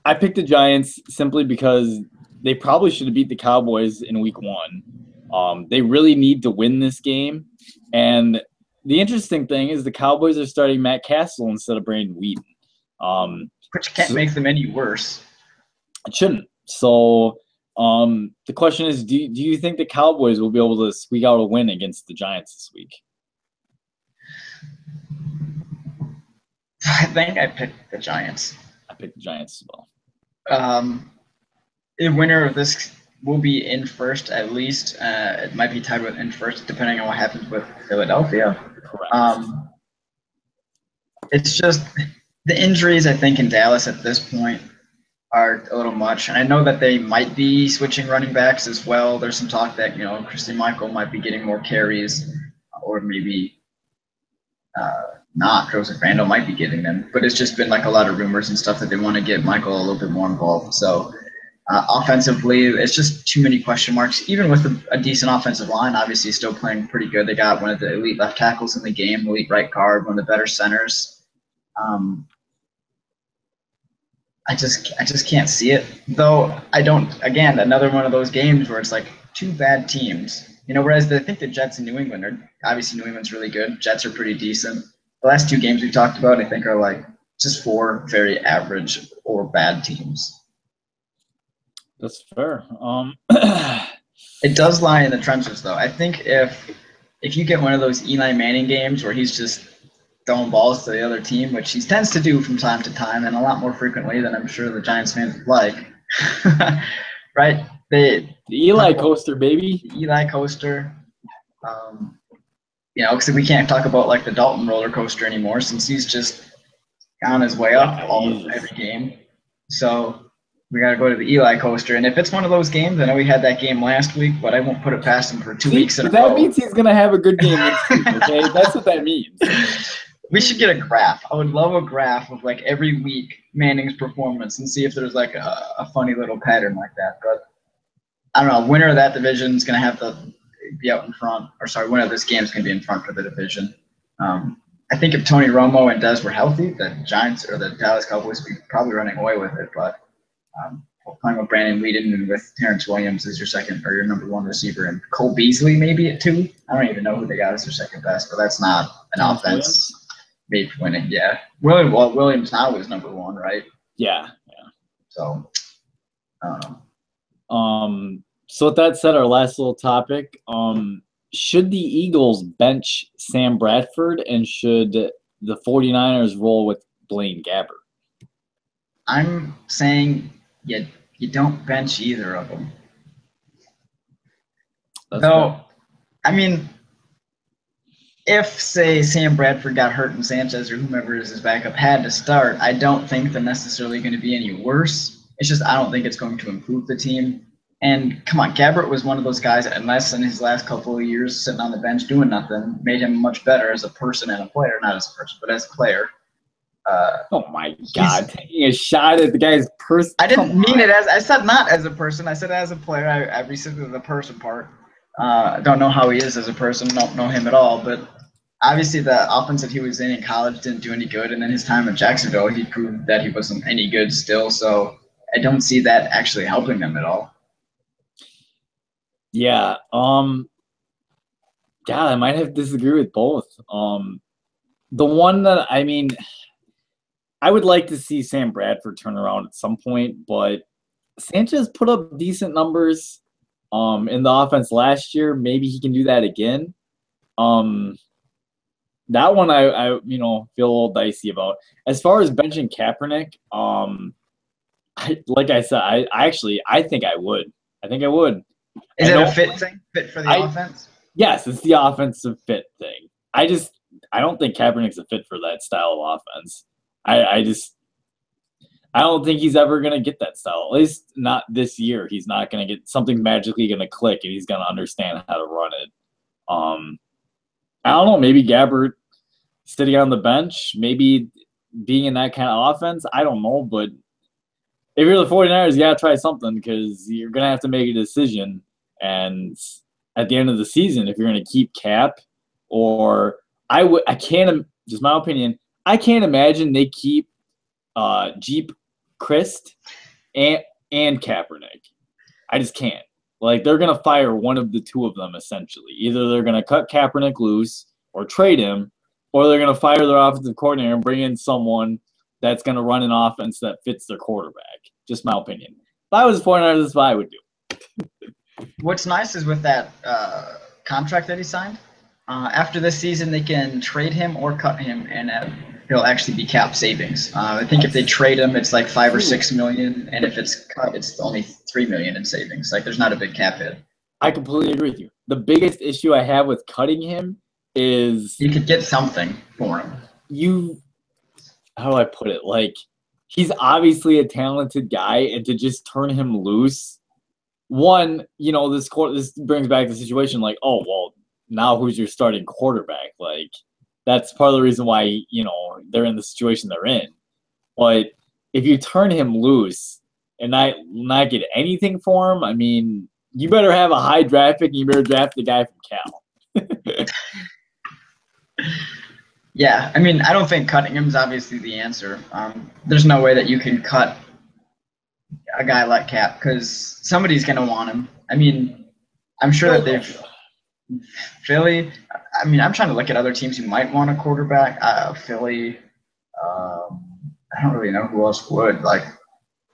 I picked the Giants simply because they probably should have beat the Cowboys in week 1. They really need to win this game. And the interesting thing is the Cowboys are starting Matt Castle instead of Brandon Whedon. Which can't make them any worse. It shouldn't. So the question is, do you think the Cowboys will be able to squeak out a win against the Giants this week? I think I picked the Giants. I picked the Giants as well. The winner of this will be in first at least. It might be tied with in first, depending on what happens with Philadelphia. Correct. It's just the injuries, I think, in Dallas at this point are a little much. And I know that they might be switching running backs as well. There's some talk that, Christian Michael might be getting more carries, or maybe not. Joseph Randall might be getting them. But it's just been like a lot of rumors and stuff that they want to get Michael a little bit more involved. So offensively, it's just too many question marks. Even with a decent offensive line, obviously still playing pretty good. They got one of the elite left tackles in the game, elite right guard, one of the better centers. I just can't see it. Though I don't. Again, another one of those games where it's like two bad teams. Whereas I think the Jets and New England are obviously New England's really good. Jets are pretty decent. The last two games we talked about, I think, are like just four very average or bad teams. That's fair. It does lie in the trenches, though. I think if you get one of those Eli Manning games where he's just throwing balls to the other team, which he tends to do from time to time and a lot more frequently than I'm sure the Giants fans would like, right? The Eli coaster, baby. The Eli coaster. Because we can't talk about like the Dalton roller coaster anymore since he's just on his way up every game. So we got to go to the Eli coaster. And if it's one of those games, I know we had that game last week, but I won't put it past him for 2 weeks in a row. That means he's going to have a good game next week, okay? That's what that means. We should get a graph. I would love a graph of like every week Manning's performance and see if there's like a funny little pattern like that. But I don't know. Winner of that division is going to have to be out in front. Or sorry, winner of this game is going to be in front for the division. I think if Tony Romo and Dez were healthy, the Giants or the Dallas Cowboys would be probably running away with it. But playing with Brandon Weeden and with Terrence Williams as your second or your number one receiver, and Cole Beasley maybe at 2. I don't even know who they got as their second best, but that's not an offense made for winning. Yeah, Williams now is number 1, right? Yeah. So, so with that said, our last little topic, should the Eagles bench Sam Bradford and should the 49ers roll with Blaine Gabbert? I'm saying you don't bench either of them. I mean, if, say, Sam Bradford got hurt and Sanchez or whomever is his backup had to start, I don't think they're necessarily going to be any worse. It's just I don't think it's going to improve the team. And come on, Gabbert was one of those guys, unless in his last couple of years sitting on the bench doing nothing, made him much better as a person and a player. Not as a person, but as a player. Oh my God! Taking a shot at the guy's person. I didn't mean it as I said not as a person. I said as a player. I rescinded the person part. I don't know how he is as a person. Don't know him at all. But obviously, the offense that he was in college didn't do any good, and then his time in Jacksonville, he proved that he wasn't any good still. So I don't see that actually helping them at all. Yeah. God, I might have to disagree with both. The one that I would like to see Sam Bradford turn around at some point, but Sanchez put up decent numbers in the offense last year. Maybe he can do that again. That one I feel a little dicey about. As far as benching Kaepernick, like I said, I think I would. I think I would. Is it a fit thing? Fit for the offense? Yes, it's the offensive fit thing. I don't think Kaepernick's a fit for that style of offense. I don't think he's ever going to get that style. At least not this year. He's not going to get something magically going to click and he's going to understand how to run it. I don't know. Maybe Gabbert sitting on the bench, maybe being in that kind of offense. I don't know. But if you're the 49ers, you got to try something because you're going to have to make a decision. And at the end of the season, if you're going to keep Cap or I can't, just my opinion, I can't imagine they keep Jeep Christ and Kaepernick. I just can't. Like, they're going to fire one of the two of them, essentially. Either they're going to cut Kaepernick loose or trade him, or they're going to fire their offensive coordinator and bring in someone that's going to run an offense that fits their quarterback. Just my opinion. If I was 49ers, that's what I would do. What's nice is with that contract that he signed, after this season, they can trade him or cut him. And he'll actually be cap savings. I think if they trade him, it's like 5 or 6 million, and if it's cut, it's only 3 million in savings. Like there's not a big cap hit. I completely agree with you. The biggest issue I have with cutting him is you could get something for him. How do I put it? Like, he's obviously a talented guy, and to just turn him loose, this brings back the situation like, oh, well, now who's your starting quarterback? Like, that's part of the reason why, they're in the situation they're in. But if you turn him loose and not get anything for him, I mean, you better have a high draft pick and you better draft the guy from Cal. Yeah, I mean, I don't think cutting him is obviously the answer. There's no way that you can cut a guy like Cap because somebody's going to want him. I mean, I'm sure that Philly. I mean, I'm trying to look at other teams who might want a quarterback. Philly. I don't really know who else would. Like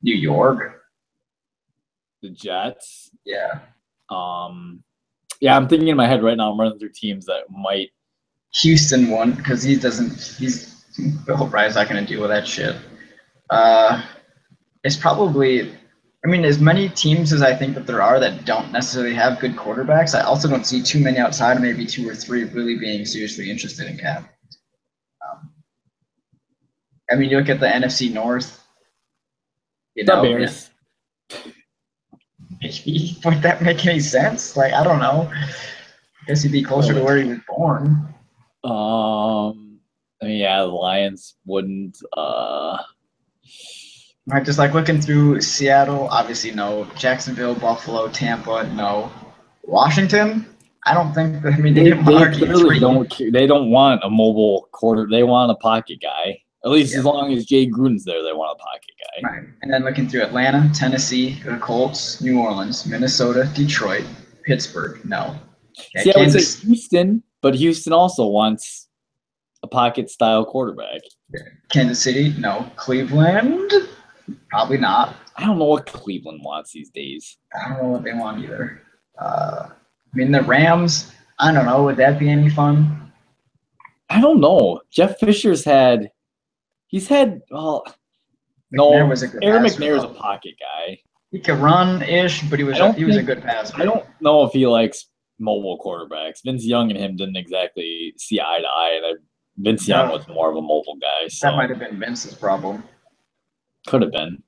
New York. The Jets. Yeah. Yeah, I'm thinking in my head right now. I'm running through teams that might. Houston won because Bill O'Brien's not going to deal with that shit. It's probably, I mean, as many teams as I think that there are that don't necessarily have good quarterbacks, I also don't see too many outside of maybe 2 or 3 really being seriously interested in Cap. I mean, you look at the NFC North. The Bears. Would that make any sense? Like, I don't know. I guess he'd be closer to where he was born. I mean, yeah, the Lions wouldn't. Right, just like looking through Seattle, obviously no. Jacksonville, Buffalo, Tampa, no. Washington, I don't think. They didn't want RG3. They don't want a mobile quarter. They want a pocket guy. At least as long as Jay Gruden's there, they want a pocket guy. Right, and then looking through Atlanta, Tennessee, the Colts, New Orleans, Minnesota, Detroit, Pittsburgh, no. Okay, see, I would say Houston, but Houston also wants a pocket-style quarterback. Kansas City, no. Cleveland, probably not. I don't know what Cleveland wants these days. I don't know what they want either. I mean, the Rams, I don't know. Would that be any fun? I don't know. Jeff Fisher's had – Aaron McNair's a pocket guy. He could run-ish, but he was a good passer. I don't know if he likes mobile quarterbacks. Vince Young and him didn't exactly see eye to eye, and Vince Young was more of a mobile guy. So. That might have been Vince's problem. Could have been.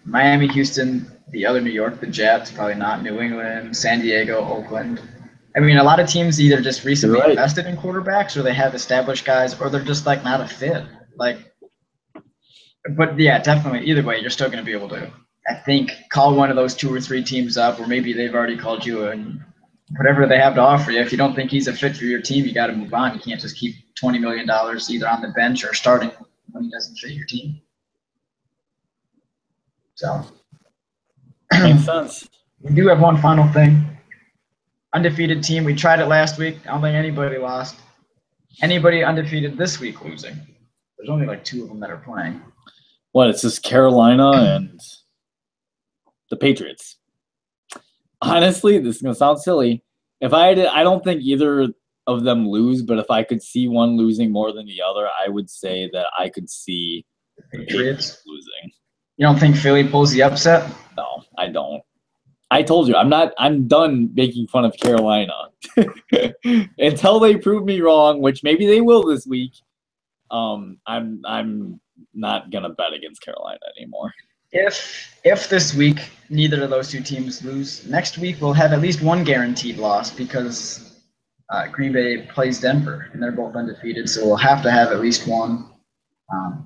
Miami, Houston, the other New York, the Jets, probably not. New England, San Diego, Oakland. I mean, a lot of teams either just recently invested in quarterbacks or they have established guys or they're just like not a fit. But yeah, definitely. Either way, you're still going to be able to, I think, call one of those 2 or 3 teams up, or maybe they've already called you, and whatever they have to offer you. If you don't think he's a fit for your team, you got to move on. You can't just keep $20 million either on the bench or starting when he doesn't fit your team. So makes sense. We do have one final thing. Undefeated team. We tried it last week. I don't think anybody lost. Anybody undefeated this week losing? There's only like 2 of them that are playing. What? It's just Carolina and the Patriots. Honestly, this is gonna sound silly. I don't think either of them lose, but if I could see one losing more than the other, I would say that I could see the Patriots losing. You don't think Philly pulls the upset? No, I don't. I told you, I'm done making fun of Carolina. Until they prove me wrong, which maybe they will this week. I'm not gonna bet against Carolina anymore. If this week neither of those 2 teams lose, next week we'll have at least one guaranteed loss because Green Bay plays Denver and they're both undefeated, so we'll have to have at least one.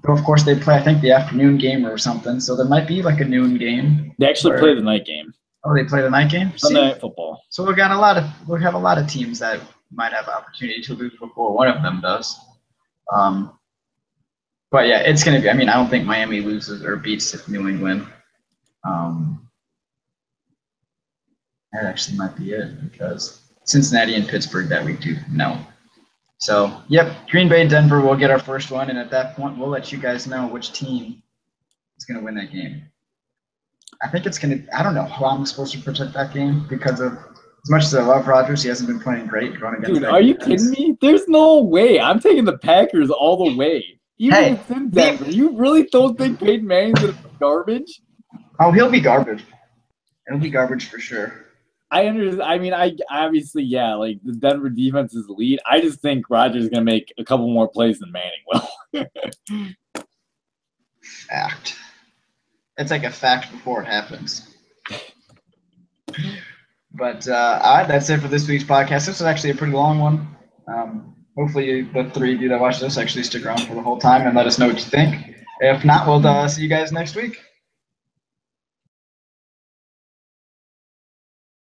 But of course they play, I think, the afternoon game or something, so there might be like a noon game. They actually play the night game. Oh, they play the night game? Sunday Night Football. So we'll have a lot of teams that might have opportunity to lose before one of them does. But yeah, it's going to be. I mean, I don't think Miami loses or beats New England. That actually might be it because Cincinnati and Pittsburgh that week too. No. So, yep, Green Bay and Denver will get our first one, and at that point, we'll let you guys know which team is going to win that game. I think it's going to – I don't know how I'm supposed to predict that game because of As much as I love Rodgers, he hasn't been playing great going against Dude, that are you defense. kidding me? There's no way. I'm taking the Packers all the way. Even Hey, if it's in Denver. You really don't think Peyton Manning's gonna be garbage? Oh, he'll be garbage. It'll be garbage for sure. I understand. I mean, I obviously, yeah, like the Denver defense is elite. I just think Rodgers is gonna make a couple more plays than Manning will. Fact. It's like a fact before it happens. But all right, that's it for this week's podcast. This was actually a pretty long one. Hopefully, the three of you that watch this actually stick around for the whole time and let us know what you think. If not, we'll see you guys next week.